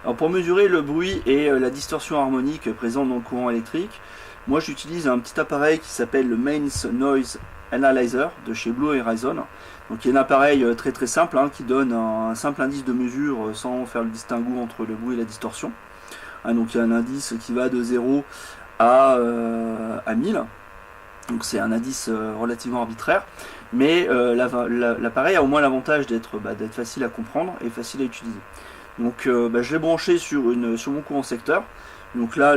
Alors pour mesurer le bruit et la distorsion harmonique présente dans le courant électrique, moi j'utilise un petit appareil qui s'appelle le Mains Noise Analyzer de chez Blue Horizon. Donc il y a un appareil très simple qui donne un simple indice de mesure sans faire le distinguo entre le bruit et la distorsion. Donc il y a un indice qui va de 0 à 1000. Donc c'est un indice relativement arbitraire, mais l'appareil a au moins l'avantage d'être facile à comprendre et facile à utiliser. Donc je l'ai branché sur mon courant secteur. Donc là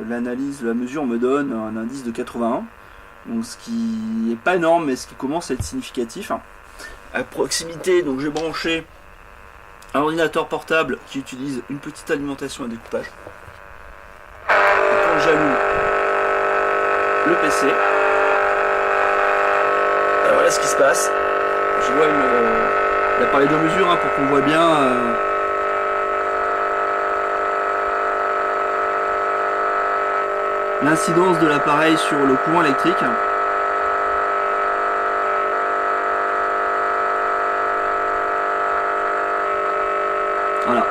l'analyse, la mesure me donne un indice de 81. Donc ce qui n'est pas énorme, mais ce qui commence à être significatif. À proximité, donc j'ai branché un ordinateur portable qui utilise une petite alimentation à découpage. Et quand j'allume le PC, alors voilà ce qui se passe. Je vois l'appareil de mesure pour qu'on voit bien l'incidence de l'appareil sur le courant électrique. Voilà.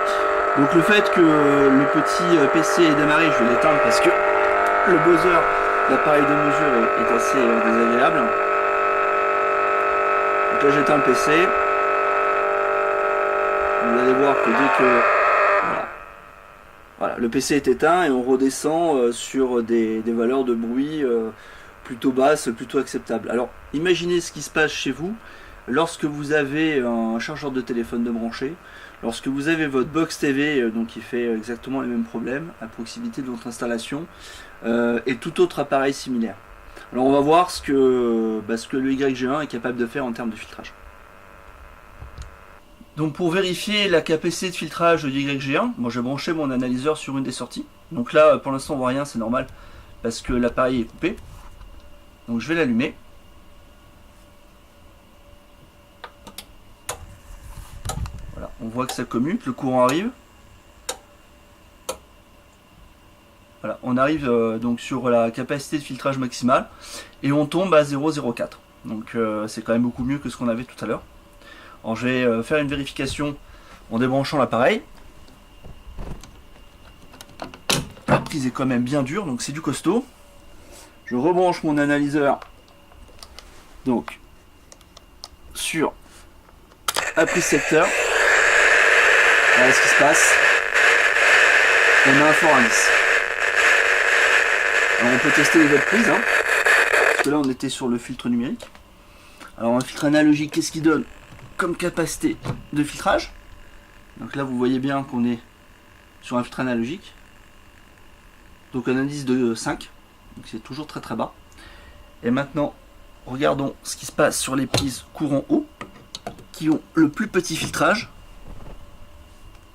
Donc le fait que le petit PC ait démarré, je vais l'éteindre parce que le buzzer d'appareil de mesure est assez désagréable. Donc là j'éteins le PC. Vous allez voir que dès que voilà, le PC est éteint et on redescend sur des valeurs de bruit plutôt basses, plutôt acceptables. Alors imaginez ce qui se passe chez vous lorsque vous avez un chargeur de téléphone de branché, lorsque vous avez votre box TV donc qui fait exactement les mêmes problèmes à proximité de votre installation et tout autre appareil similaire. Alors on va voir ce que le YG1 est capable de faire en termes de filtrage. Donc pour vérifier la capacité de filtrage du YG1, moi j'ai branché mon analyseur sur une des sorties. Donc là pour l'instant on voit rien, c'est normal parce que l'appareil est coupé. Donc je vais l'allumer. Voilà, on voit que ça commute, le courant arrive. Voilà, on arrive donc sur la capacité de filtrage maximale et on tombe à 0,04. Donc c'est quand même beaucoup mieux que ce qu'on avait tout à l'heure. Alors je vais faire une vérification en débranchant l'appareil. La prise est quand même bien dure, donc c'est du costaud. Je rebranche mon analyseur donc sur la prise secteur. Voilà ce qui se passe. On a un fort indice. Alors on peut tester les autres prises. Parce que là on était sur le filtre numérique. Alors un filtre analogique, qu'est-ce qu'il donne comme capacité de filtrage? Donc là vous voyez bien qu'on est sur un filtre analogique. Donc un indice de 5. Donc c'est toujours très bas. Et maintenant regardons ce qui se passe sur les prises courant haut qui ont le plus petit filtrage.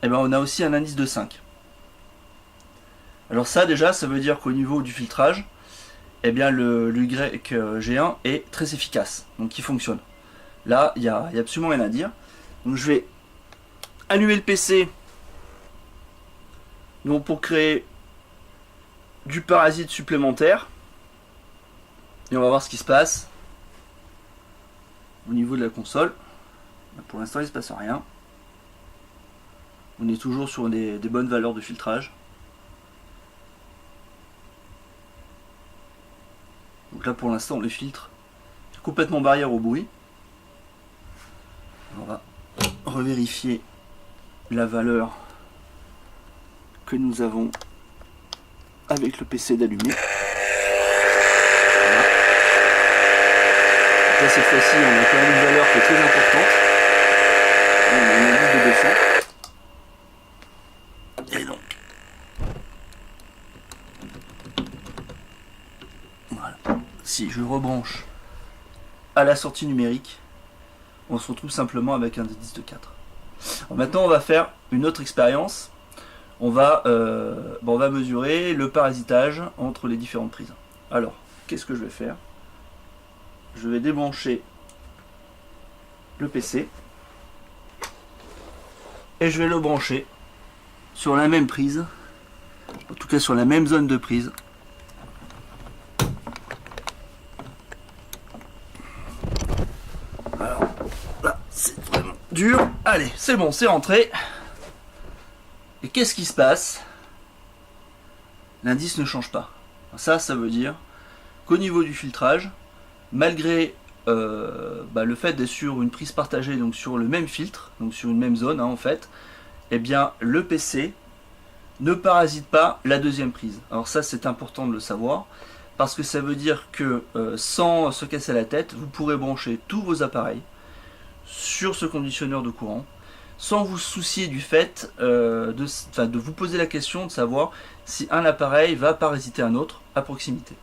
Et bien on a aussi un indice de 5. Alors ça déjà ça veut dire qu'au niveau du filtrage, eh bien le YG1 est très efficace, donc il fonctionne. Là il n'y a absolument rien à dire. Donc je vais allumer le PC donc pour créer du parasite supplémentaire. Et on va voir ce qui se passe au niveau de la console. Pour l'instant il ne se passe rien. On est toujours sur des bonnes valeurs de filtrage. Donc là pour l'instant le filtre est complètement barrière au bruit. On va revérifier la valeur que nous avons avec le PC d'allumé. Voilà. Là cette fois-ci on a quand même une valeur qui est très importante. On a une indice de 200. Et donc voilà. Si je rebranche à la sortie numérique, on se retrouve simplement avec un indice de 4. Alors maintenant on va faire une autre expérience. On va mesurer le parasitage entre les différentes prises. Alors, qu'est-ce que je vais faire? Je vais débrancher le PC et je vais le brancher sur la même prise, en tout cas sur la même zone de prise. Alors là, c'est vraiment dur. Allez, c'est bon, c'est rentré. Et qu'est-ce qui se passe? L'indice ne change pas. Ça veut dire qu'au niveau du filtrage, malgré le fait d'être sur une prise partagée, donc sur le même filtre, donc sur une même zone en fait, eh bien le PC ne parasite pas la deuxième prise. Alors ça c'est important de le savoir, parce que ça veut dire que sans se casser la tête, vous pourrez brancher tous vos appareils sur ce conditionneur de courant, sans vous soucier du fait de vous poser la question de savoir si un appareil va parasiter un autre à proximité.